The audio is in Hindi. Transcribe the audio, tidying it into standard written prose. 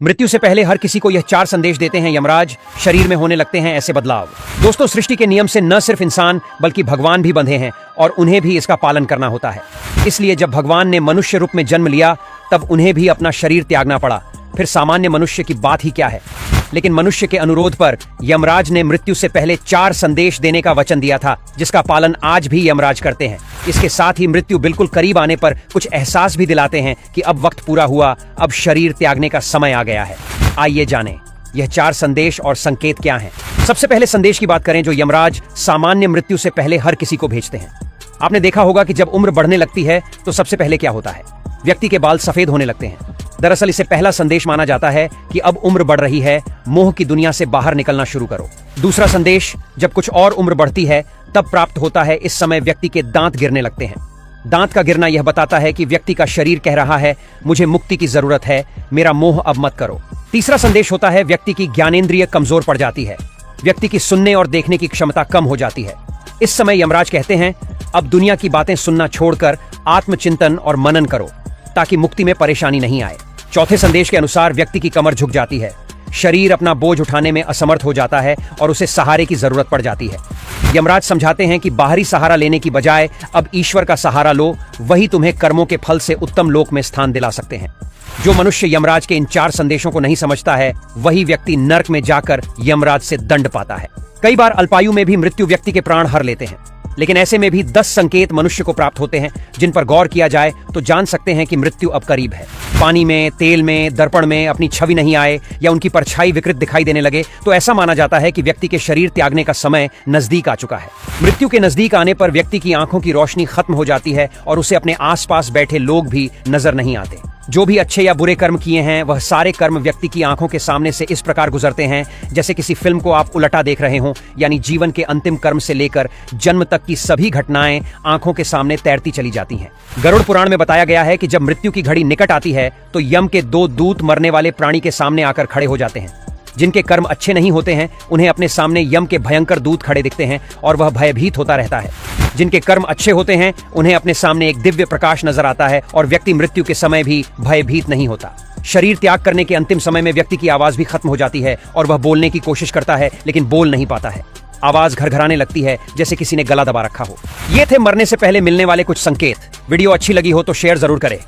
मृत्यु से पहले हर किसी को यह 4 संदेश देते हैं यमराज। शरीर में होने लगते हैं ऐसे बदलाव। दोस्तों, सृष्टि के नियम से न सिर्फ इंसान बल्कि भगवान भी बंधे हैं और उन्हें भी इसका पालन करना होता है। इसलिए जब भगवान ने मनुष्य रूप में जन्म लिया तब उन्हें भी अपना शरीर त्यागना पड़ा। फिर सामान्य मनुष्य की बात ही क्या है, लेकिन मनुष्य के अनुरोध पर यमराज ने मृत्यु से पहले 4 संदेश देने का वचन दिया था, जिसका पालन आज भी यमराज करते हैं। इसके साथ ही मृत्यु बिल्कुल करीब आने पर कुछ एहसास भी दिलाते हैं कि अब वक्त पूरा हुआ, अब शरीर त्यागने का समय आ गया है। आइए जानें यह 4 संदेश और संकेत क्या हैं। सबसे पहले संदेश की बात करें जो यमराज सामान्य मृत्यु से पहले हर किसी को भेजते हैं। आपने देखा होगा कि जब उम्र बढ़ने लगती है तो सबसे पहले क्या होता है, व्यक्ति के बाल सफेद होने लगते हैं। दरअसल इसे पहला संदेश माना जाता है कि अब उम्र बढ़ रही है, मोह की दुनिया से बाहर निकलना शुरू करो। दूसरा संदेश जब कुछ और उम्र बढ़ती है तब प्राप्त होता है। इस समय व्यक्ति के दांत गिरने लगते हैं। दांत का गिरना यह बताता है कि व्यक्ति का शरीर कह रहा है, मुझे मुक्ति की जरूरत है, मेरा मोह अब मत करो। तीसरा संदेश होता है व्यक्ति की ज्ञानेंद्रिय कमजोर पड़ जाती है। व्यक्ति की सुनने और देखने की क्षमता कम हो जाती है। इस समय यमराज कहते हैं, अब दुनिया की बातें सुनना छोड़कर आत्मचिंतन और मनन करो ताकि मुक्ति में परेशानी नहीं आए। चौथे संदेश के अनुसार व्यक्ति की कमर झुक जाती है, शरीर अपना बोझ उठाने में असमर्थ हो जाता है और उसे सहारे की जरूरत पड़ जाती है। यमराज समझाते हैं कि बाहरी सहारा लेने की बजाय अब ईश्वर का सहारा लो, वही तुम्हें कर्मों के फल से उत्तम लोक में स्थान दिला सकते हैं। जो मनुष्य यमराज के इन 4 संदेशों को नहीं समझता है, वही व्यक्ति नर्क में जाकर यमराज से दंड पाता है। कई बार अल्पायु में भी मृत्यु व्यक्ति के प्राण हर लेते हैं, लेकिन ऐसे में भी 10 संकेत मनुष्य को प्राप्त होते हैं जिन पर गौर किया जाए तो जान सकते हैं कि मृत्यु अब करीब है। पानी में, तेल में, दर्पण में अपनी छवि नहीं आए या उनकी परछाई विकृत दिखाई देने लगे तो ऐसा माना जाता है कि व्यक्ति के शरीर त्यागने का समय नजदीक आ चुका है। मृत्यु के नजदीक आने पर व्यक्ति की आंखों की रोशनी खत्म हो जाती है और उसे अपने आसपास बैठे लोग भी नजर नहीं आते। जो भी अच्छे या बुरे कर्म किए हैं वह सारे कर्म व्यक्ति की आंखों के सामने से इस प्रकार गुजरते हैं जैसे किसी फिल्म को आप उलटा देख रहे हों, यानी जीवन के अंतिम कर्म से लेकर जन्म तक की सभी घटनाएं आंखों के सामने तैरती चली जाती हैं। गरुड़ पुराण में बताया गया है कि जब मृत्यु की घड़ी निकट आती है तो यम के 2 दूत मरने वाले प्राणी के सामने आकर खड़े हो जाते हैं। जिनके कर्म अच्छे नहीं होते हैं उन्हें अपने सामने यम के भयंकर दूत खड़े दिखते हैं और वह भयभीत होता रहता है। जिनके कर्म अच्छे होते हैं उन्हें अपने सामने एक दिव्य प्रकाश नजर आता है और व्यक्ति मृत्यु के समय भी भयभीत नहीं होता। शरीर त्याग करने के अंतिम समय में व्यक्ति की आवाज भी खत्म हो जाती है और वह बोलने की कोशिश करता है लेकिन बोल नहीं पाता है। आवाज घरघराने लगती है जैसे किसी ने गला दबा रखा हो। ये थे मरने से पहले मिलने वाले कुछ संकेत। वीडियो अच्छी लगी हो तो शेयर जरूर करें।